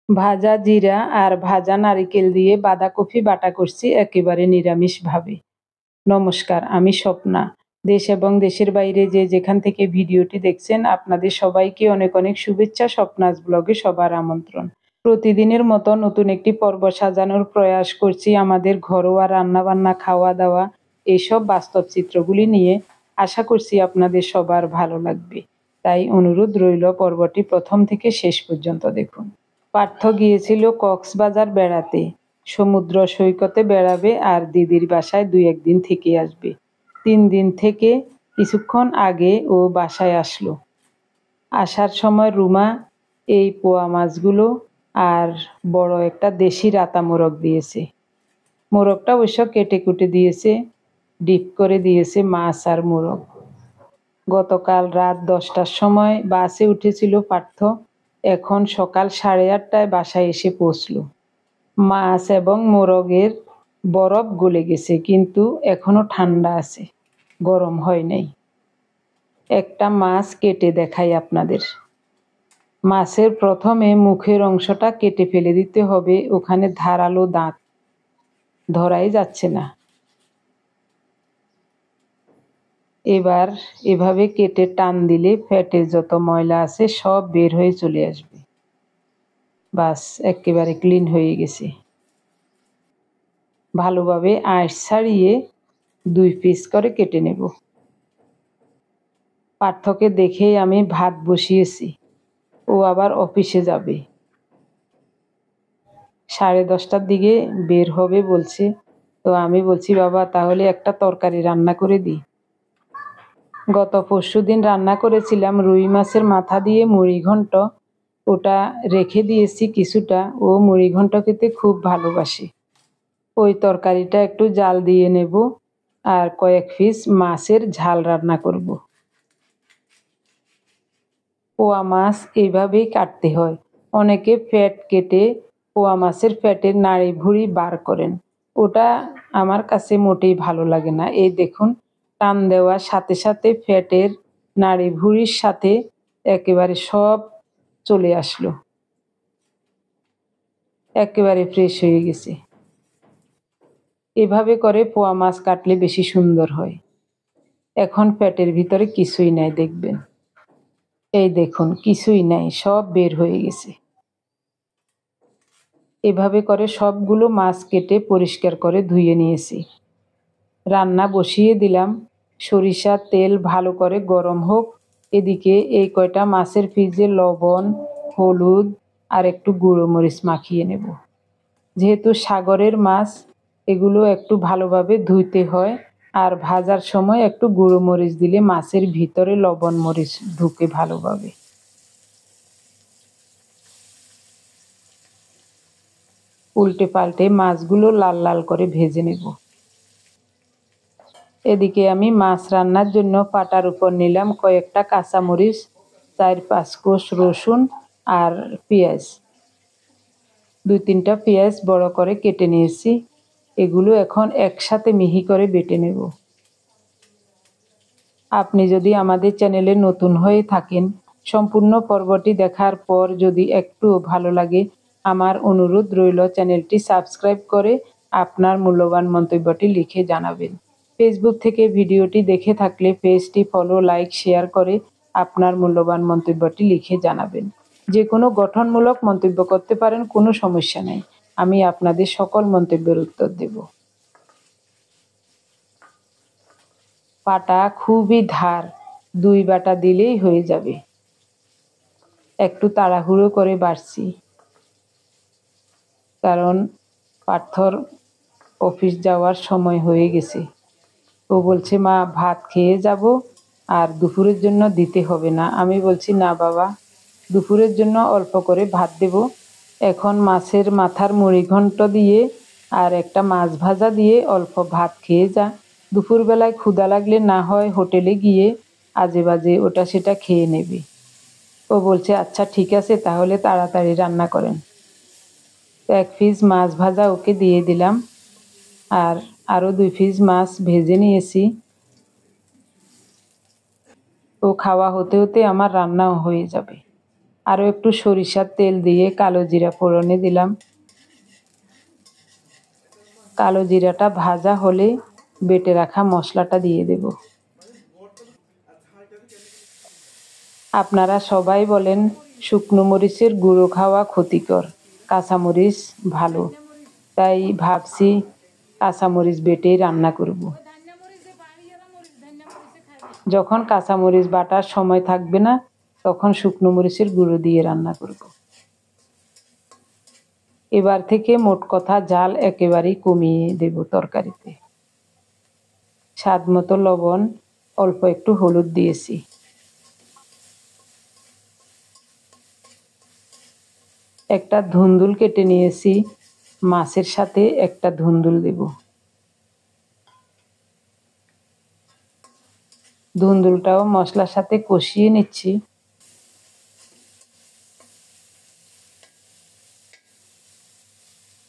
ভাজা জিরা আর ভাজা নারিকেল দিয়ে বাঁধাকপি বাটা করছি একেবারে নিরামিষভাবে। নমস্কার, আমি স্বপ্না। দেশ এবং দেশের বাইরে যে যেখান থেকে ভিডিওটি দেখছেন আপনাদের সবাইকে অনেক অনেক শুভেচ্ছা। স্বপ্নাস ব্লগে সবার আমন্ত্রণ। প্রতিদিনের মতো নতুন একটি পর্ব সাজানোর প্রয়াস করছি আমাদের ঘরোয়া রান্নাবান্না, খাওয়া দাওয়া, এইসব বাস্তব চিত্রগুলি নিয়ে। আশা করছি আপনাদের সবার ভালো লাগবে, তাই অনুরোধ রইল পর্বটি প্রথম থেকে শেষ পর্যন্ত দেখুন। পার্থ গিয়েছিল কক্সবাজার বেড়াতে। সমুদ্র সৈকতে বেড়াবে আর দিদির বাসায় 2-1 দিন থেকে আসবে। 3 দিন থেকে কিছুক্ষণ আগে ও বাসায় আসলো। আসার সময় রুমা এই পোয়া মাছগুলো আর বড় একটা দেশি রাতা মোরগ দিয়েছে। মোরগটা অবশ্য কেটে কুটে দিয়েছে, ডিপ করে দিয়েছে মাছ আর মোরগ। গতকাল রাত 10টার সময় বাসে উঠেছিল পার্থ। এখন সকাল 8:30টায় বাসায় এসে পৌঁছল। মাছ এবং মোরগের বরফ গলে গেছে, কিন্তু এখনো ঠান্ডা আছে, গরম হয় নাই। একটা মাছ কেটে দেখাই আপনাদের। মাছের প্রথমে মুখের অংশটা কেটে ফেলে দিতে হবে, ওখানে ধারালো দাঁত, ধরাই যাচ্ছে না। এবার এভাবে কেটে টান দিলে ফ্যাটে যত ময়লা আছে সব বের হয়ে চলে আসবে। বাস, একেবারে ক্লিন হয়ে গেছে। ভালোভাবে আঁশ ছাড়িয়ে 2 পিস করে কেটে নেব। পার্থকে দেখেই আমি ভাত বসিয়েছি, ও আবার অফিসে যাবে। 10:30টার দিকে বের হবে বলছে। তো আমি বলছি, বাবা তাহলে একটা তরকারি রান্না করে দিই। গত পরশুদিন রান্না করেছিলাম রুই মাছের মাথা দিয়ে মুড়ি ঘন্ট, ওটা রেখে দিয়েছি কিছুটা। ও মুড়ি ঘন্ট খেতে খুব ভালোবাসে। ওই তরকারিটা একটু জাল দিয়ে নেব আর কয়েক পিস মাছের ঝাল রান্না করব। পোয়া মাছ এইভাবেই কাটতে হয়। অনেকে ফ্যাট কেটে পোয়া মাছের ফ্যাটের নাড়ি ভুঁড়ি বার করেন, ওটা আমার কাছে মোটেই ভালো লাগে না। এই দেখুন, টান দেওয়ার সাথে সাথে ফ্যাটের নাড়ি ভুঁড়ির সাথে একেবারে সব চলে আসলো, একেবারে ফ্রেশ হয়ে গেছে। এভাবে করে পোয়া মাছ কাটলে বেশি সুন্দর হয়। এখন ফ্যাটের ভিতরে কিছুই নাই, দেখবেন। এই দেখুন, কিছুই নাই, সব বের হয়ে গেছে। এভাবে করে সবগুলো মাছ কেটে পরিষ্কার করে ধুয়ে নিয়েছি। রান্না বসিয়ে দিলাম। সরিষার তেল ভালো করে গরম হোক। এদিকে এই কয়টা মাছের পিসে লবণ, হলুদ আর একটু গুঁড়ো মরিচ মাখিয়ে নেব। যেহেতু সাগরের মাছ, এগুলো একটু ভালোভাবে ধুইতে হয়, আর ভাজার সময় একটু গুঁড়ো মরিচ দিলে মাছের ভিতরে লবণ মরিচ ঢুকে ভালোভাবে। উল্টে পাল্টে মাছগুলো লাল লাল করে ভেজে নেব। এদিকে আমি মাছ রান্নার জন্য পাটার উপর নিলাম কয়েকটা কাঁচামরিচ, 4-5 কোষ রসুন আর পেঁয়াজ। 2-3টা পেঁয়াজ বড় করে কেটে নিয়েছি। এগুলো এখন একসাথে মিহি করে বেটে নেব। আপনি যদি আমাদের চ্যানেলে নতুন হয়ে থাকেন, সম্পূর্ণ পর্বটি দেখার পর যদি একটু ভালো লাগে, আমার অনুরোধ রইল চ্যানেলটি সাবস্ক্রাইব করে আপনার মূল্যবান মন্তব্যটি লিখে জানাবেন। ফেসবুক থেকে ভিডিওটি দেখে থাকলে পেজটি ফলো, লাইক, শেয়ার করে আপনার মূল্যবান মন্তব্যটি লিখে জানাবেন। যে কোনো গঠনমূলক মন্তব্য করতে পারেন, কোনো সমস্যা নেই। আমি আপনাদের সকল মন্তব্যের উত্তর দেব। পাটা খুবই ধার, 2 বাটা দিলেই হয়ে যাবে। একটু তাড়াহুড়ো করে বাড়ছি, কারণ পার্থর অফিস যাওয়ার সময় হয়ে গেছে। ও বলছে, মা ভাত খেয়ে যাব, আর দুপুরের জন্য দিতে হবে না। আমি বলছি, না বাবা, দুপুরের জন্য অল্প করে ভাত দেব। এখন মাছের মাথার মুড়ি ঘন্ট দিয়ে আর একটা মাছ ভাজা দিয়ে অল্প ভাত খেয়ে যা। দুপুরবেলায় ক্ষুধা লাগলে না হয় হোটেলে গিয়ে আজে বাজে ওটা সেটা খেয়ে নেবে। ও বলছে, আচ্ছা ঠিক আছে, তাহলে তাড়াতাড়ি রান্না করেন। 1 পিস মাছ ভাজা ওকে দিয়ে দিলাম, আর আরও 2 পিস মাছ ভেজে নিয়েছি। ও খাওয়া হতে হতে আমার রান্নাও হয়ে যাবে। আরও একটু সরিষার তেল দিয়ে কালো জিরা ফোড়নে দিলাম। কালো জিরাটা ভাজা হলে বেটে রাখা মশলাটা দিয়ে দেব। আপনারা সবাই বলেন শুকনো মরিচের গুঁড়ো খাওয়া ক্ষতিকর, কাঁচামরিচ ভালো, তাই ভাবছি কাঁচামরিচ বেটেই রান্না করব। যখন কাঁচামরিচ বাটার সময় থাকবে না তখন শুকনো মরিচের গুঁড়ো দিয়ে রান্না করব। এবার থেকে মোট কথা ঝাল একেবারেই কমিয়ে দেব তরকারিতে। স্বাদ মতো লবণ, অল্প একটু হলুদ দিয়েছি। একটা ধুন্দুল কেটে নিয়েছি, মাছের সাথে একটা ধুন্দুল দেব। ধুন্দুলটাও মশলার সাথে কষিয়ে নিচ্ছি।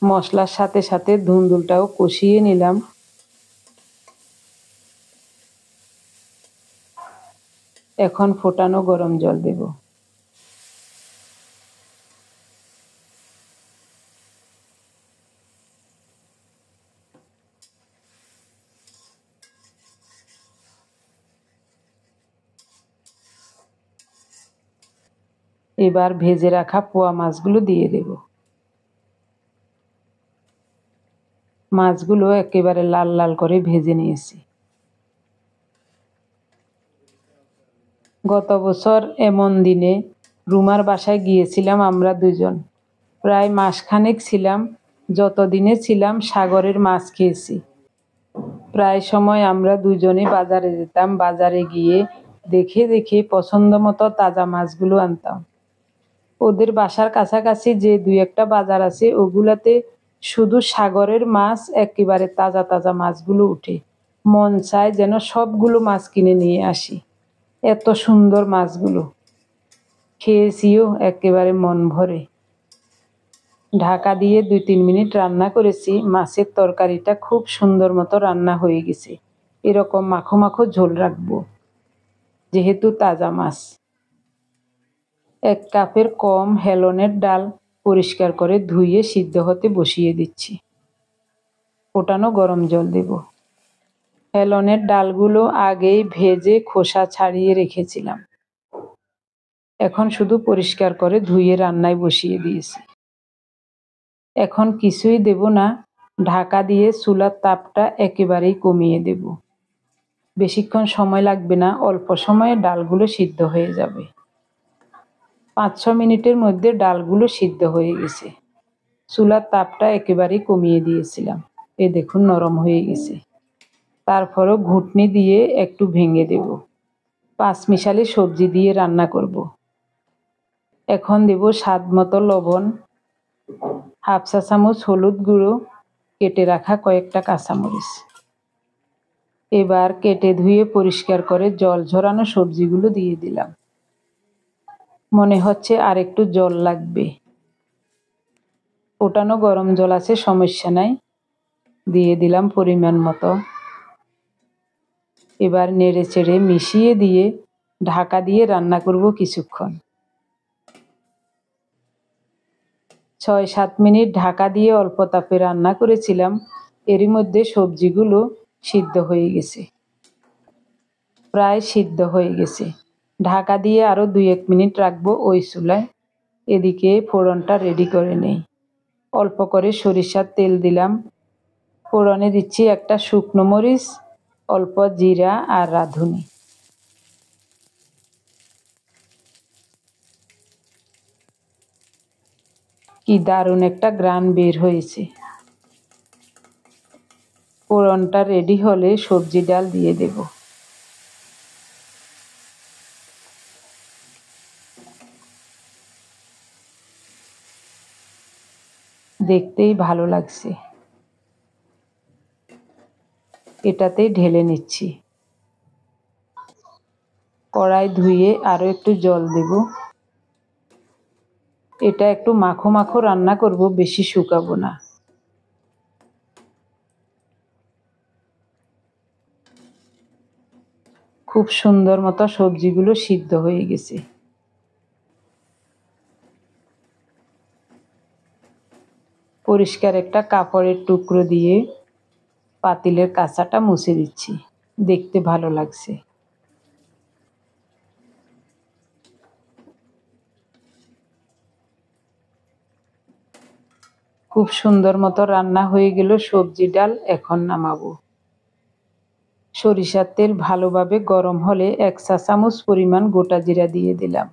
মশলার সাথে সাথে ধুন্দুলটাও কষিয়ে নিলাম। এখন ফোটানো গরম জল দেব। এবার ভেজে রাখা পোয়া মাছগুলো দিয়ে দেব। মাছগুলো একেবারে লাল লাল করে ভেজে নিয়েছি। গত বছর এমন দিনে রুমার বাসায় গিয়েছিলাম আমরা দুজন। প্রায় মাসখানেক ছিলাম। যতদিনে ছিলাম সাগরের মাছ খেয়েছি। প্রায় সময় আমরা দুজনে বাজারে যেতাম। বাজারে গিয়ে দেখে দেখে পছন্দ মতো তাজা মাছগুলো আনতাম। ওদের বাসার কাছাকাছি যে দুই একটা বাজার আছে ওগুলাতে শুধু সাগরের মাছ, একেবারে তাজা তাজা মাছগুলো উঠে। মন চায় যেন সবগুলো মাছ কিনে নিয়ে আসি। এত সুন্দর মাছগুলো, খেয়েছিও একেবারে মন ভরে। ঢাকা দিয়ে 2-3 মিনিট রান্না করেছি। মাছের তরকারিটা খুব সুন্দর মতো রান্না হয়ে গেছে। এরকম মাখো মাখো ঝোল রাখবো, যেহেতু তাজা মাছ। 1 কাপের কম হেলনের ডাল পরিষ্কার করে ধুয়ে সিদ্ধ হতে বসিয়ে দিচ্ছি। ফোটানো গরম জল দেব। হেলনের ডালগুলো আগেই ভেজে খোসা ছাড়িয়ে রেখেছিলাম। এখন শুধু পরিষ্কার করে ধুয়ে রান্নায় বসিয়ে দিয়েছি। এখন কিছুই দেব না, ঢাকা দিয়ে চুলার তাপটা একেবারেই কমিয়ে দেব। বেশিক্ষণ সময় লাগবে না, অল্প সময়ে ডালগুলো সিদ্ধ হয়ে যাবে। 5-6 মিনিটের মধ্যে ডালগুলো সিদ্ধ হয়ে গেছে। চুলার তাপটা একেবারেই কমিয়ে দিয়েছিলাম। এই দেখুন নরম হয়ে গেছে। তারপরও ঘুটনি দিয়ে একটু ভেঙে দেব। 5 মিশালি সবজি দিয়ে রান্না করব। এখন দেব স্বাদ মতো লবণ, হাফ চা চামচ হলুদ গুঁড়ো, কেটে রাখা কয়েকটা কাঁচামরিচ। এবার কেটে ধুয়ে পরিষ্কার করে জল ঝরানো সবজিগুলো দিয়ে দিলাম। মনে হচ্ছে আর একটু জল লাগবে। ফোটানো গরম জল আছে, সমস্যা নাই, দিয়ে দিলাম পরিমাণ মতো। এবার নেড়ে চেড়ে মিশিয়ে দিয়ে ঢাকা দিয়ে রান্না করব কিছুক্ষণ। 6-7 মিনিট ঢাকা দিয়ে অল্প তাপে রান্না করেছিলাম। এরই মধ্যে সবজিগুলো সিদ্ধ হয়ে গেছে, প্রায় সিদ্ধ হয়ে গেছে। ঢাকা দিয়ে আরও 2-1 মিনিট রাখবো ওই চুলায়। এদিকে ফোড়নটা রেডি করে নেই। অল্প করে সরিষার তেল দিলাম। ফোড়নে দিচ্ছি একটা শুকনো মরিচ, অল্প জিরা আর রাঁধুনি। কি দারুণ একটা ঘ্রাণ বের হয়েছে। ফোড়নটা রেডি হলে সবজি ডাল দিয়ে দেব। দেখতেই ভালো লাগছে। এটাতেই ঢেলে নিচ্ছি। কড়াই ধুয়ে আরও একটু জল দেব। এটা একটু মাখো মাখো রান্না করব, বেশি শুকাবো না। খুব সুন্দর মতো সবজিগুলো সিদ্ধ হয়ে গেছে। পরিষ্কার একটা কাপড়ের টুকরো দিয়ে পাতিলের কাঁচাটা মুছে দিচ্ছি, দেখতে ভালো লাগছে। খুব সুন্দর মতো রান্না হয়ে গেল সবজি ডাল। এখন নামাবো। সরিষার তেল ভালোভাবে গরম হলে 1 চা চামচ পরিমাণ গোটা জিরা দিয়ে দিলাম।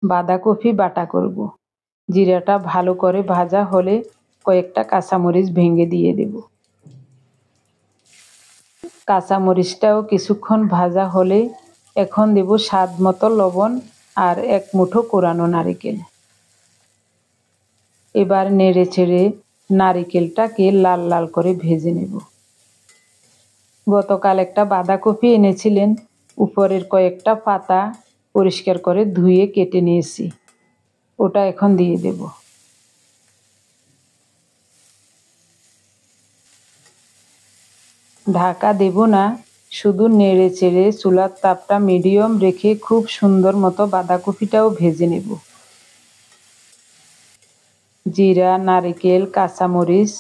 বাঁধাকপি বাটা করব। জিরাটা ভালো করে ভাজা হলে কয়েকটা কাঁচামরিচ ভেঙে দিয়ে দেব। কাঁচামরিচটাও কিছুক্ষণ ভাজা হলে এখন দেব স্বাদ মতো লবণ আর 1 মুঠো কোরানো নারিকেল। এবার নেড়ে চেড়ে নারিকেলটাকে লাল লাল করে ভেজে নেব। গতকাল একটা বাঁধাকপি এনেছিলেন, উপরের কয়েকটা পাতা পরিষ্কার করে ধুয়ে কেটে নিয়েছি, ওটা এখন দিয়ে দেব। ঢাকা দেব না, শুধু নেড়ে চেড়ে চুলার তাপটা মিডিয়াম রেখে খুব সুন্দর মতো বাঁধাকপিটাও ভেজে নেব। জিরা, নারিকেল, কাঁচামরিচ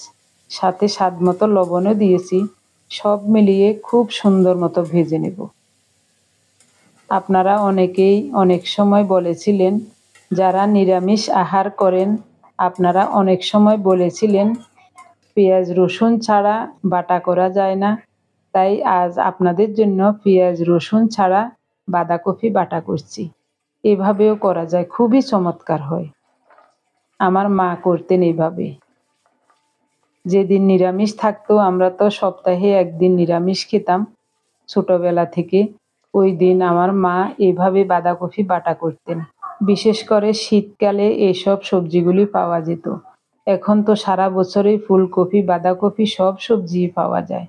সাথে স্বাদ মতো লবণও দিয়েছি, সব মিলিয়ে খুব সুন্দর মতো ভেজে নেব। আপনারা অনেকেই অনেক সময় বলেছিলেন, যারা নিরামিষ আহার করেন আপনারা অনেক সময় বলেছিলেন পেঁয়াজ রসুন ছাড়া বাটা করা যায় না, তাই আজ আপনাদের জন্য পেঁয়াজ রসুন ছাড়া বাঁধাকপি বাটা করছি। এভাবেও করা যায়, খুবই চমৎকার হয়। আমার মা করতেন এভাবে। যেদিন নিরামিষ থাকতো আমরা তো সপ্তাহে 1 দিন নিরামিষ খেতাম ছোটবেলা থেকে। ওই দিন আমার মা এভাবে বাঁধাকপি বাটা করতেন। বিশেষ করে শীতকালে এইসব সবজিগুলি পাওয়া যেত। এখন তো সারা বছরই ফুলকপি, বাঁধাকপি সব সবজি পাওয়া যায়,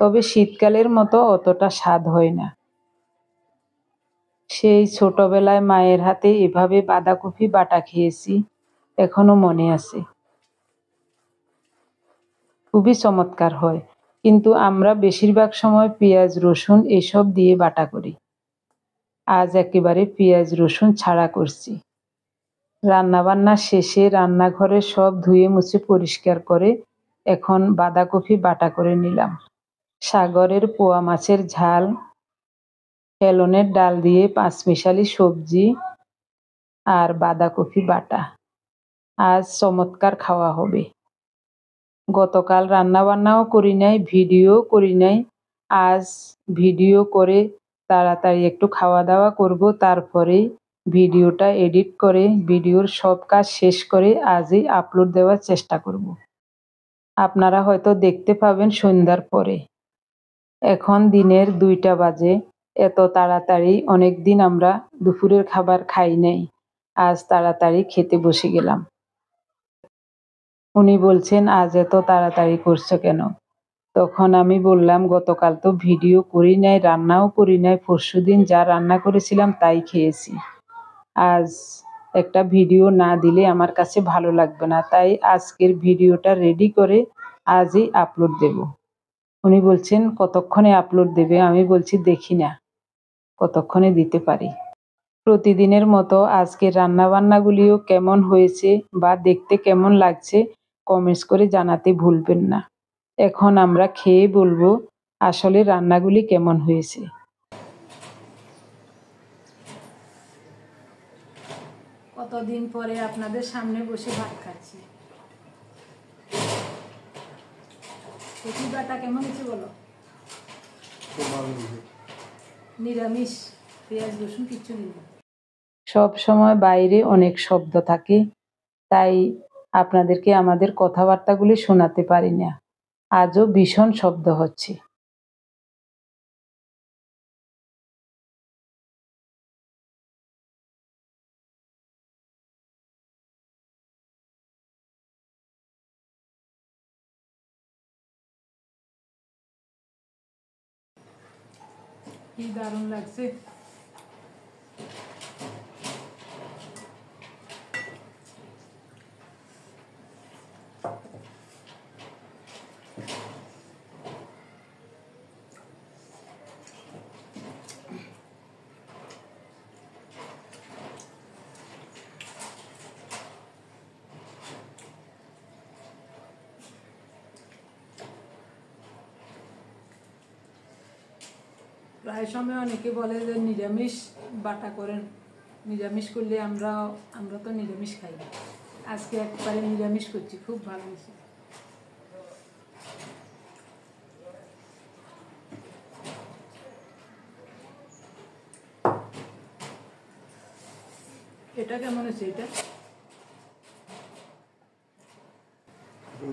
তবে শীতকালের মতো অতটা স্বাদ হয় না। সেই ছোটবেলায় মায়ের হাতে এভাবে বাঁধাকপি বাটা খেয়েছি, এখনো মনে আছে। খুবই চমৎকার হয়, কিন্তু আমরা বেশিরভাগ সময় পেঁয়াজ রসুন এসব দিয়ে বাটা করি। আজ একেবারে পেঁয়াজ রসুন ছাড়া করছি। রান্নাবান্না শেষে রান্নাঘরে সব ধুয়ে মুছে পরিষ্কার করে এখন বাঁধাকপি বাটা করে নিলাম। সাগরের পোয়া মাছের ঝাল, হেলনের ডাল দিয়ে পাঁচমিশালি সবজি আর বাঁধাকপি বাটা, আজ চমৎকার খাওয়া হবে। গতকাল রান্নাবান্নাও করি নাই, ভিডিও করি নাই। আজ ভিডিও করে তাড়াতাড়ি একটু খাওয়া দাওয়া করব, তারপরে ভিডিওটা এডিট করে ভিডিওর সব কাজ শেষ করে আজই আপলোড দেওয়ার চেষ্টা করব। আপনারা হয়তো দেখতে পাবেন সন্ধ্যার পরে। এখন দিনের 2টা বাজে। এত তাড়াতাড়ি অনেক দিন আমরা দুপুরের খাবার খাই নাই, আজ তাড়াতাড়ি খেতে বসে গেলাম। উনি বলছেন আজ এত তাড়াতাড়ি করছো কেন? তখন আমি বললাম গতকাল তো ভিডিও করি নাই, রান্নাও করি নাই, পরশুদিন যা রান্না করেছিলাম তাই খেয়েছি। আজ একটা ভিডিও না দিলে আমার কাছে ভালো লাগবে না, তাই আজকের ভিডিওটা রেডি করে আজই আপলোড দেব। উনি বলছেন কতক্ষণে আপলোড দেবে? আমি বলছি দেখি না কতক্ষণে দিতে পারি। প্রতিদিনের মতো আজকের রান্নাবান্নাগুলিও কেমন হয়েছে বা দেখতে কেমন লাগছে কমেন্টস করে জানাতে ভুলবেন না। এখন আমরা খেয়ে বলবো আসলে রান্নাগুলি কেমন হয়েছে। কতদিন পরে আপনাদের সামনে বসে ভাত খাচ্ছি। বাটা কেমন হয়েছে বলো? নিরামিষ, পেঁয়াজ রসুন কিচ্ছু নেই। সব সময় বাইরে অনেক শব্দ থাকে, তাই আপনাদেরকে আমাদের কথাবার্তাগুলি শোনাতে পারি না। আজও ভীষণ শব্দ হচ্ছে। কি দারুণ লাগছে। প্রায় সময় অনেকে বলে যে নিরামিষ বাটা করেন, নিরামিষ করলে আমরা তো নিরামিষ খাই, আজকে একবারে নিরামিষ করছি, খুব ভালো হয়েছে। এটা কেমন হয়েছে? এটা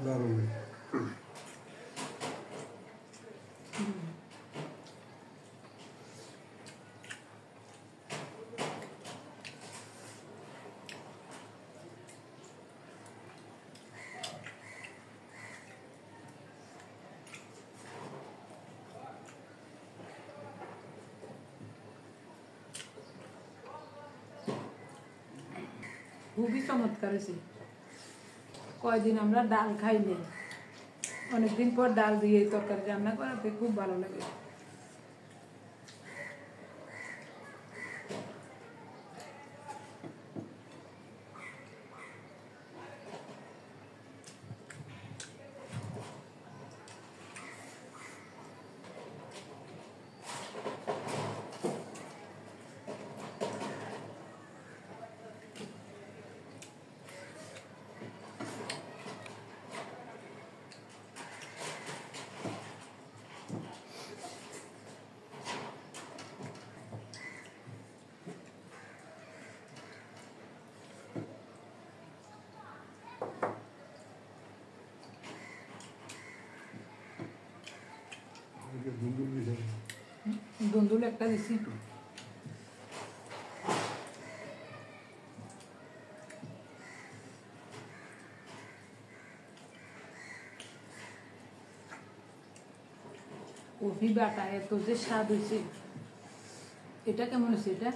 দারুণ। খুবই চমৎকার হয়েছে। কয়দিন আমরা ডাল খাই নেই, অনেকদিন পর ডাল দিয়ে তরকারি রান্না করাতে খুব ভালো লাগে। দুন্দুল একটা দিছি। কফি বাটা এত যে স্বাদ হয়েছে। এটা কেমন হয়েছে? এটা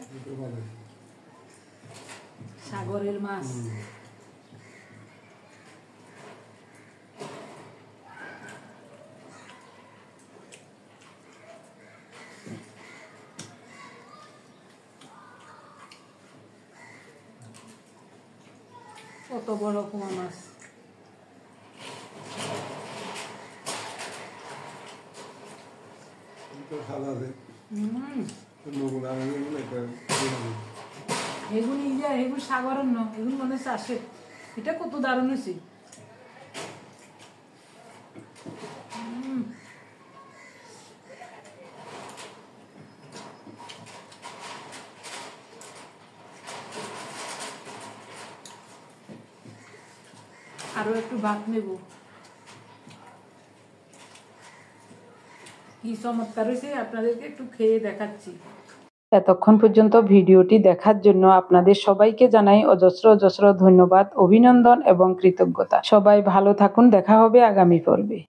সাগরের মাছ। কত বড় পোয়া মাছ। এগুলো ইন্ডিয়া, এগুলো সাগরের ন, এগুলো মনে হচ্ছে আসে। এটা কত দারুণ হয়েছে। আরো একটু ভাত নেব। কি চমৎকার হয়েছে, আপনাদেরকে একটু খেয়ে দেখাচ্ছি। এতক্ষণ পর্যন্ত ভিডিওটি দেখার জন্য আপনাদের সবাইকে জানাই অজস্র অজস্র ধন্যবাদ, অভিনন্দন এবং কৃতজ্ঞতা। সবাই ভালো থাকুন, দেখা হবে আগামী পর্বে।